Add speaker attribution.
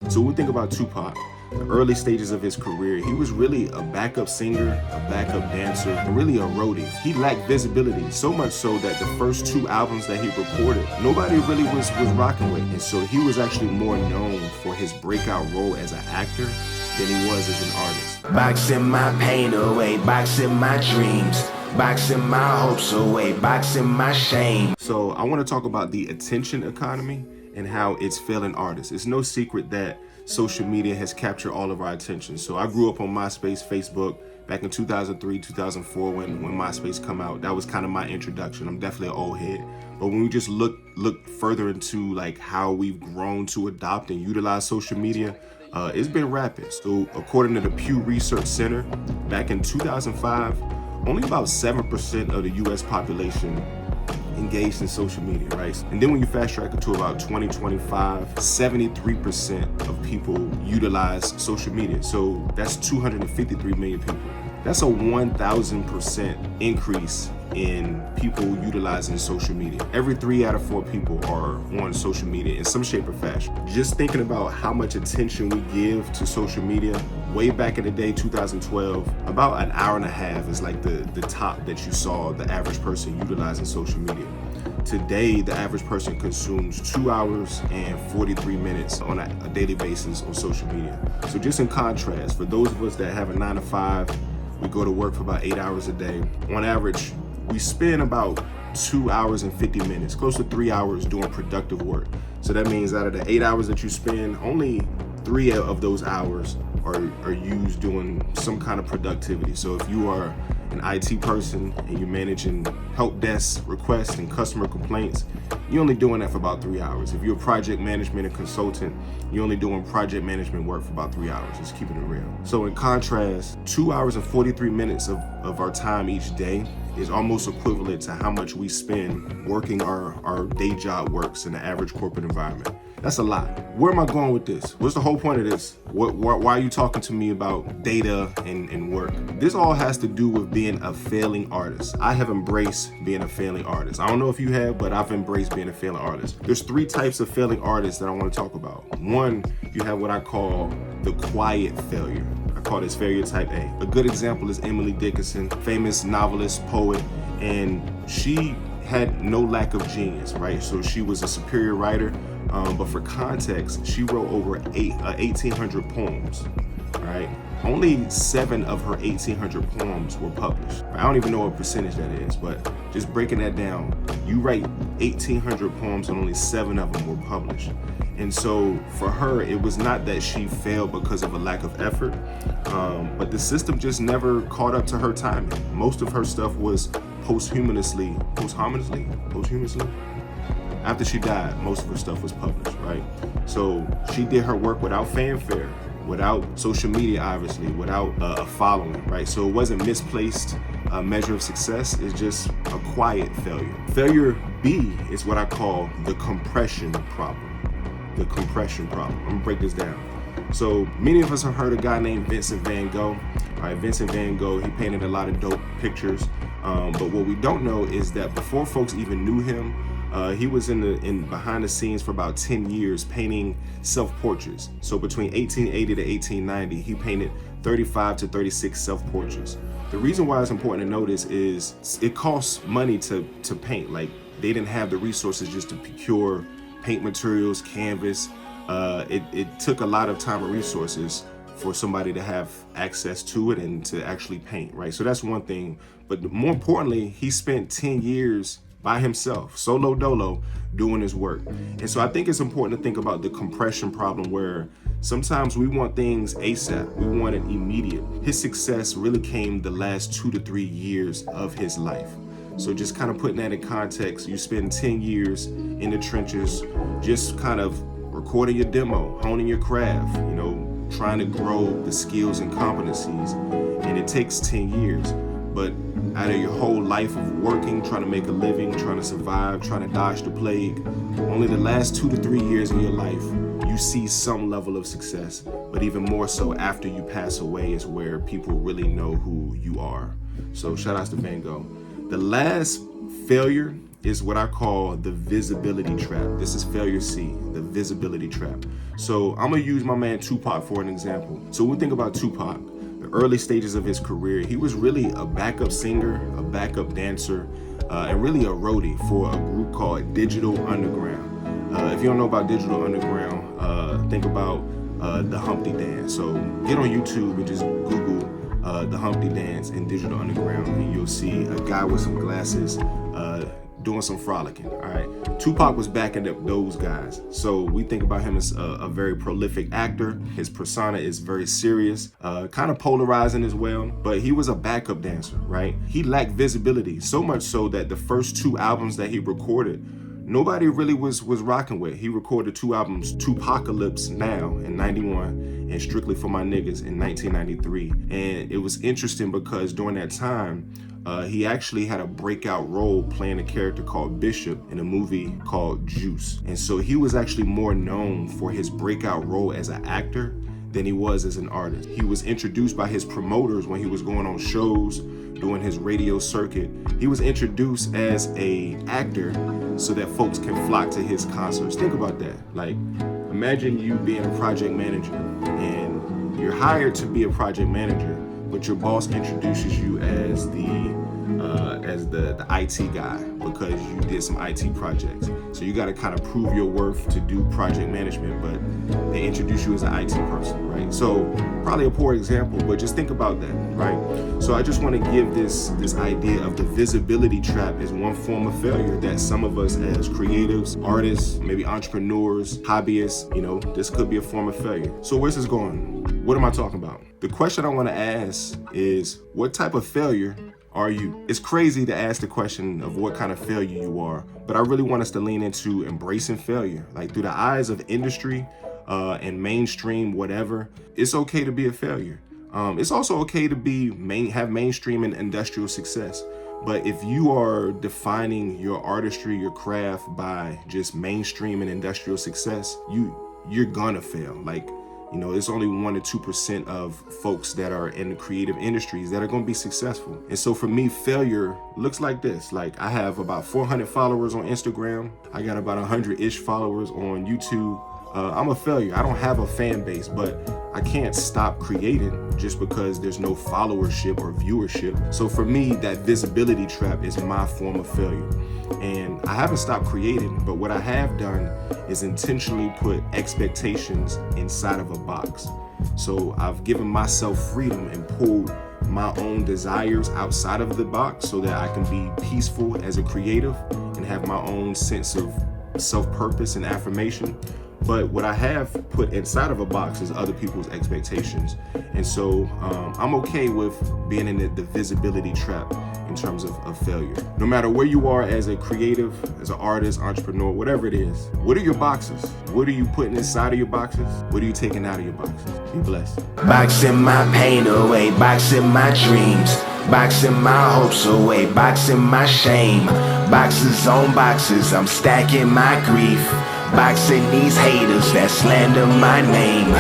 Speaker 1: So when we think about Tupac, the early stages of his career, he was really a backup singer, a backup dancer, and really a roadie. He lacked visibility, so much so that the first two albums that he recorded, nobody really was rocking with. And so he was actually more known for his breakout role as an actor than he was as an artist.
Speaker 2: Boxing my pain away, boxing my dreams, boxing my hopes away, boxing my shame.
Speaker 1: So I want to talk about the attention economy and how it's failing artists. It's no secret that social media has captured all of our attention. So I grew up on MySpace, Facebook, back in 2003, 2004 when MySpace come out. That was kind of my introduction. I'm definitely an old head. But when we just look further into like how we've grown to adopt and utilize social media, it's been rapid. So according to the Pew Research Center, back in 2005, only about 7% of the US population engaged in social media, right? And then when you fast track it to about 2025, 73% of people utilize social media. So that's 253 million people. That's a 1,000% increase in people utilizing social media. Every 3 out of 4 people are on social media in some shape or fashion. Just thinking about how much attention we give to social media, way back in the day, 2012, about an hour and a half is like the top that you saw the average person utilizing social media. Today, the average person consumes 2 hours and 43 minutes on a daily basis on social media. So just in contrast, for those of us that have a 9 to 5, we go to work for about 8 hours a day. On average, we spend about 2 hours and 50 minutes, close to 3 hours doing productive work. So that means out of the 8 hours that you spend, only 3 of those hours are used doing some kind of productivity. So if you are an IT person and you're managing help desk requests and customer complaints, you're only doing that for about 3 hours. If you're a project management and consultant, you're only doing project management work for about 3 hours, just keeping it real. So in contrast, 2 hours and 43 minutes of our time each day is almost equivalent to how much we spend working our day job works in the average corporate environment. That's a lot. Where am I going with this? What's the whole point of this? Why are you talking to me about data and work? This all has to do with being a failing artist. I have embraced being a failing artist. I don't know if you have, but I've embraced being a failing artist. There's 3 types of failing artists that I want to talk about. One, you have what I call the quiet failure. I call this failure type A. A good example is Emily Dickinson, famous novelist, poet, and she had no lack of genius, right? So she was a superior writer. But for context, she wrote over 1,800 poems, right? Only 7 of her 1,800 poems were published. I don't even know what percentage that is, but just breaking that down, you write 1,800 poems and only 7 of them were published. And so for her, it was not that she failed because of a lack of effort, but the system just never caught up to her timing. Most of her stuff was posthumously. After she died, most of her stuff was published, right? So she did her work without fanfare, without social media, obviously, without a following, right? So it wasn't misplaced measure of success. It's just a quiet failure. Failure B is what I call the compression problem. The compression problem. I'm gonna break this down. So many of us have heard a guy named Vincent van Gogh. All right, Vincent van Gogh, he painted a lot of dope pictures. But what we don't know is that before folks even knew him, he was in behind the scenes for about 10 years painting self-portraits. So between 1880 to 1890, he painted 35 to 36 self-portraits. The reason why it's important to notice is it costs money to paint. Like, they didn't have the resources just to procure paint materials, canvas. It took a lot of time and resources for somebody to have access to it and to actually paint, right? So that's one thing. But more importantly, he spent 10 years by himself, solo dolo, doing his work. And so I think it's important to think about the compression problem, where sometimes we want things ASAP, we want it immediate. His success really came the last 2 to 3 years of his life. So just kind of putting that in context, you spend 10 years in the trenches, just kind of recording your demo, honing your craft, trying to grow the skills and competencies. And it takes 10 years. But out of your whole life of working, trying to make a living, trying to survive, trying to dodge the plague, only the last 2 to 3 years of your life, you see some level of success. But even more so after you pass away is where people really know who you are. So shout outs to Van Gogh. The last failure is what I call the visibility trap. This is failure C, the visibility trap. So I'm gonna use my man Tupac for an example. So when we think about Tupac, the early stages of his career, he was really a backup singer, a backup dancer, and really a roadie for a group called Digital Underground. If you don't know about Digital Underground, think about the Humpty Dance. So get on YouTube and just Google the Humpty Dance and Digital Underground, and you'll see a guy with some glasses doing some frolicking. All right, Tupac was backing up those guys. So we think about him as a very prolific actor. His persona is very serious, kind of polarizing as well, but he was a backup dancer, right? He lacked visibility, so much so that the first 2 albums that he recorded, nobody really was rocking with. He recorded 2 albums, Tupacalypse Now in 91 and Strictly for My Niggas in 1993. And it was interesting because during that time, he actually had a breakout role playing a character called Bishop in a movie called Juice. And so he was actually more known for his breakout role as an actor than he was as an artist. He was introduced by his promoters when he was going on shows, doing his radio circuit. He was introduced as an actor so that folks can flock to his concerts. Think about that. Like, imagine you being a project manager and you're hired to be a project manager, but your boss introduces you as the IT guy because you did some IT projects. So you got to kind of prove your worth to do project management, but they introduce you as an IT person, right? So probably a poor example, but just think about that, right? So I just want to give this idea of the visibility trap as one form of failure that some of us as creatives, artists, maybe entrepreneurs, hobbyists, this could be a form of failure. So where's this going? What am I talking about? The question I want to ask is, what type of failure are you? It's crazy to ask the question of what kind of failure you are, but I really want us to lean into embracing failure. Like, through the eyes of industry and mainstream, whatever, it's okay to be a failure. It's also okay to have mainstream and industrial success. But if you are defining your artistry, your craft by just mainstream and industrial success, you're gonna fail. Like, it's only 1 to 2% of folks that are in the creative industries that are going to be successful. And so for me, failure looks like this. Like, I have about 400 followers on Instagram. I got about 100-ish followers on YouTube. I'm a failure. I don't have a fan base, but I can't stop creating just because there's no followership or viewership. So for me, that visibility trap is my form of failure. And I haven't stopped creating, but what I have done is intentionally put expectations inside of a box. So I've given myself freedom and pulled my own desires outside of the box so that I can be peaceful as a creative and have my own sense of self-purpose and affirmation. But what I have put inside of a box is other people's expectations. And so I'm okay with being in the visibility trap in terms of failure. No matter where you are as a creative, as an artist, entrepreneur, whatever it is, what are your boxes? What are you putting inside of your boxes? What are you taking out of your boxes? Be blessed.
Speaker 2: Boxing my pain away, boxing my dreams, boxing my hopes away, boxing my shame. Boxes on boxes, I'm stacking my grief, boxing these haters that slander my name.